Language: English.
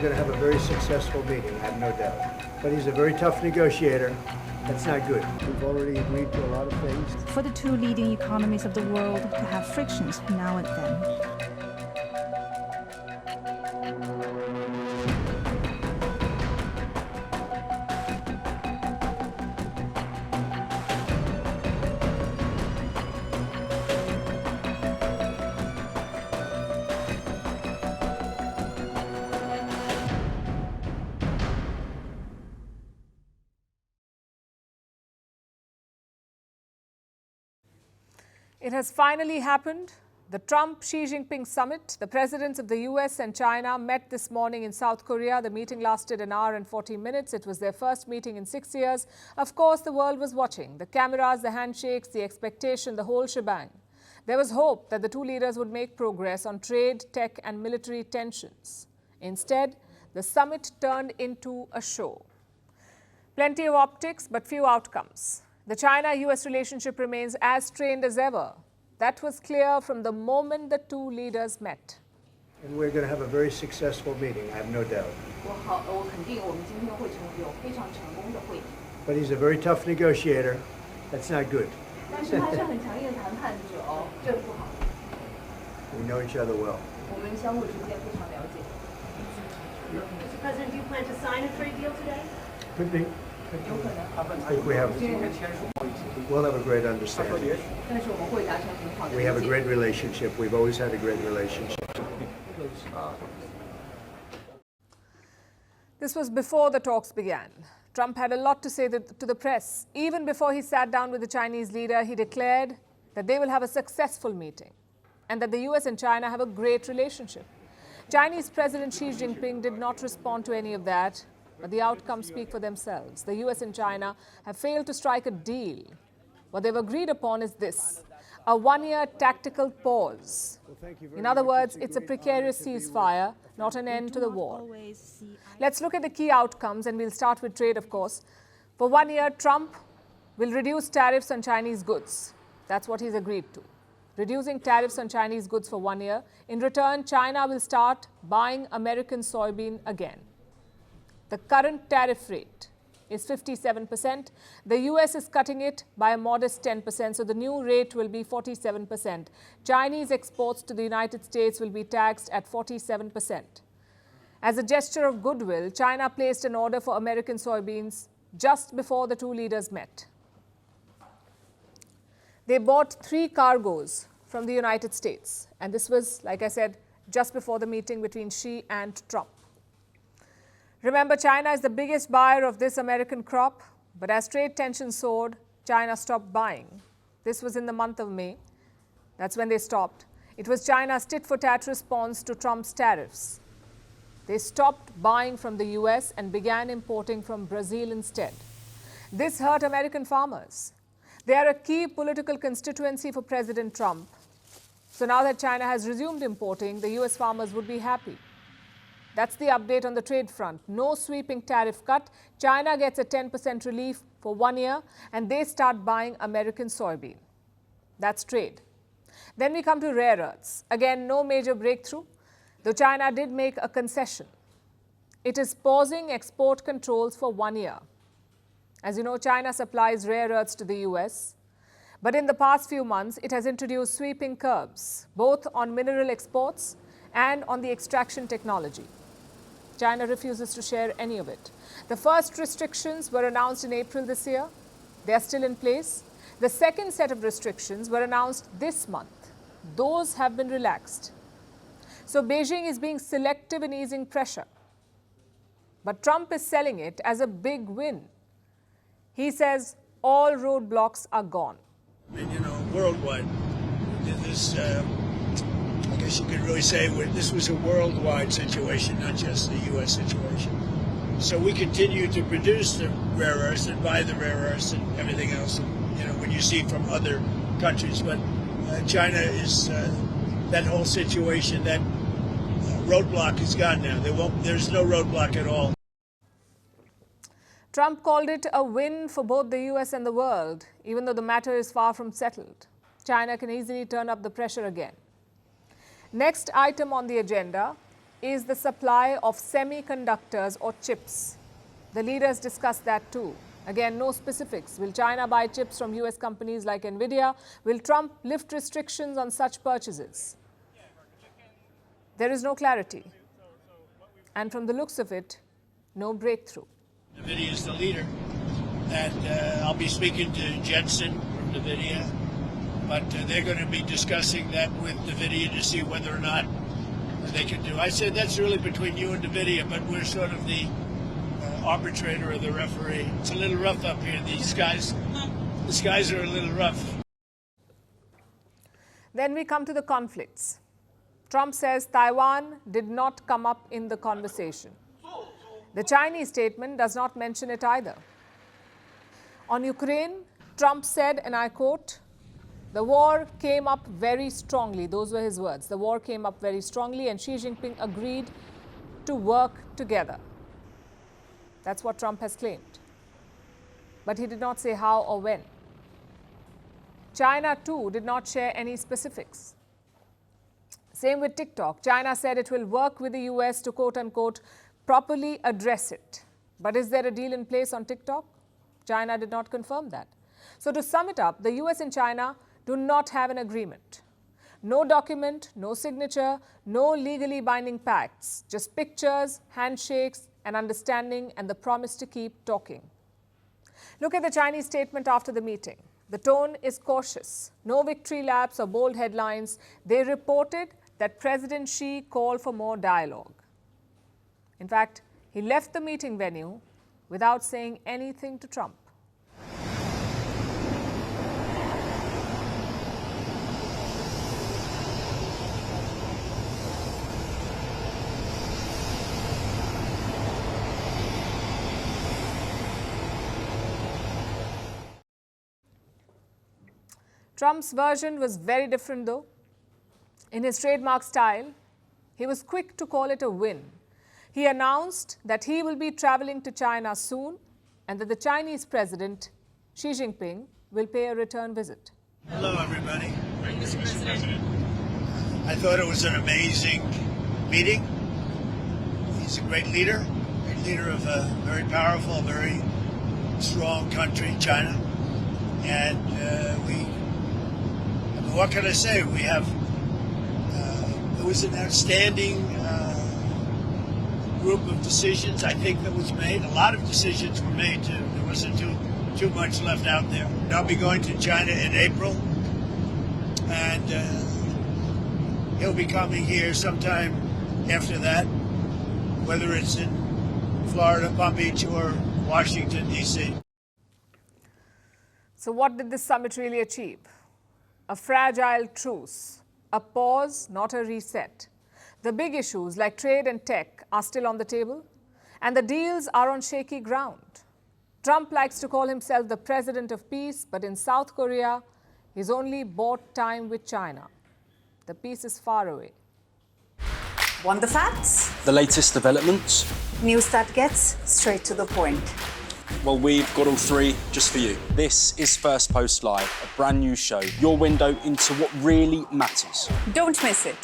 going to have a very successful meeting, I have no doubt. But he's a very tough negotiator. That's not good. We've already agreed to a lot of things. For the two leading economies of the world to have frictions now and then. It has finally happened. The Trump-Xi Jinping summit, the presidents of the US and China met this morning in South Korea. The meeting lasted an hour and 40 minutes. It was their first meeting in 6 years. Of course, the world was watching. The cameras, the handshakes, the expectation, the whole shebang. There was hope that the two leaders would make progress on trade, tech and military tensions. Instead, the summit turned into a show. Plenty of optics, but few outcomes. The China-US relationship remains as strained as ever. That was clear from the moment the two leaders met. And we're going to have a very successful meeting, I have no doubt. But he's a very tough negotiator. That's not good. We know each other well. Mr. President, do you plan to sign a trade deal today? Could be. I think we'll have a great understanding. We have a great relationship. We've always had a great relationship. This was before the talks began. Trump had a lot to say to the press. Even before he sat down with the Chinese leader, he declared that they will have a successful meeting and that the US and China have a great relationship. Chinese President Xi Jinping did not respond to any of that. But the outcomes speak for themselves. The US and China have failed to strike a deal. What they've agreed upon is this: a one-year tactical pause. In other words, it's a precarious ceasefire, not an end to the war. Let's look at the key outcomes, and we'll start with trade, of course. For 1 year, Trump will reduce tariffs on Chinese goods. That's what he's agreed to. Reducing tariffs on Chinese goods for 1 year. In return, China will start buying American soybean again. The current tariff rate is 57%. The US is cutting it by a modest 10%, so the new rate will be 47%. Chinese exports to the United States will be taxed at 47%. As a gesture of goodwill, China placed an order for American soybeans just before the two leaders met. They bought 3 cargoes from the United States, and this was, like I said, just before the meeting between Xi and Trump. Remember, China is the biggest buyer of this American crop, but as trade tensions soared, China stopped buying. This was in the month of May. That's when they stopped. It was China's tit-for-tat response to Trump's tariffs. They stopped buying from the US and began importing from Brazil instead. This hurt American farmers. They are a key political constituency for President Trump. So now that China has resumed importing, the US farmers would be happy. That's the update on the trade front. No sweeping tariff cut. China gets a 10% relief for 1 year, and they start buying American soybean. That's trade. Then we come to rare earths. Again, no major breakthrough, though China did make a concession. It is pausing export controls for 1 year. As you know, China supplies rare earths to the US. But in the past few months, it has introduced sweeping curbs, both on mineral exports and on the extraction technology. China refuses to share any of it. The first restrictions were announced in April this year. They are still in place. The second set of restrictions were announced this month. Those have been relaxed. So Beijing is being selective in easing pressure. But Trump is selling it as a big win. He says all roadblocks are gone. And, worldwide, this, I guess you could really say this was a worldwide situation, not just the U.S. situation. So we continue to produce the rare earths and buy the rare earths and everything else, when you see from other countries. But China is, that whole situation, that roadblock is gone now. There's no roadblock at all. Trump called it a win for both the US and the world, even though the matter is far from settled. China can easily turn up the pressure again. Next item on the agenda is the supply of semiconductors or chips. The leaders discussed that too. Again, no specifics. Will China buy chips from US companies like Nvidia? Will Trump lift restrictions on such purchases? There is no clarity. And from the looks of it, no breakthrough. NVIDIA is the leader, and I'll be speaking to Jensen from NVIDIA, but they're going to be discussing that with NVIDIA to see whether or not they can do. I said that's really between you and NVIDIA, but we're sort of the arbitrator or the referee. It's a little rough up here. The skies are a little rough. Then we come to the conflicts. Trump says Taiwan did not come up in the conversation. The Chinese statement does not mention it either. On Ukraine, Trump said, and I quote, "The war came up very strongly." Those were his words. The war came up very strongly, and Xi Jinping agreed to work together. That's what Trump has claimed. But he did not say how or when. China, too, did not share any specifics. Same with TikTok. China said it will work with the US to, quote-unquote, properly address it. But is there a deal in place on TikTok? China did not confirm that. So to sum it up, the US and China do not have an agreement. No document, no signature, no legally binding pacts, just pictures, handshakes, and understanding, and the promise to keep talking. Look at the Chinese statement after the meeting. The tone is cautious. No victory laps or bold headlines. They reported that President Xi called for more dialogue. In fact, he left the meeting venue without saying anything to Trump. Trump's version was very different, though. In his trademark style, he was quick to call it a win. He announced that he will be traveling to China soon and that the Chinese president, Xi Jinping, will pay a return visit. Hello, everybody. Mr. President. I thought it was an amazing meeting. He's a great leader of a very powerful, very strong country, China. And what can I say? We have, it was an outstanding group of decisions, I think, that was made. A lot of decisions were made, too. There wasn't too much left out there. I'll be going to China in April, and he'll be coming here sometime after that, whether it's in Florida, Palm Beach, or Washington, D.C. So what did this summit really achieve? A fragile truce, a pause, not a reset. The big issues like trade and tech are still on the table, and the deals are on shaky ground. Trump likes to call himself the president of peace, but in South Korea, he's only bought time with China. The peace is far away. Want the facts? The latest developments? News that gets straight to the point. Well, we've got all three just for you. This is Firstpost Live, a brand new show, your window into what really matters. Don't miss it.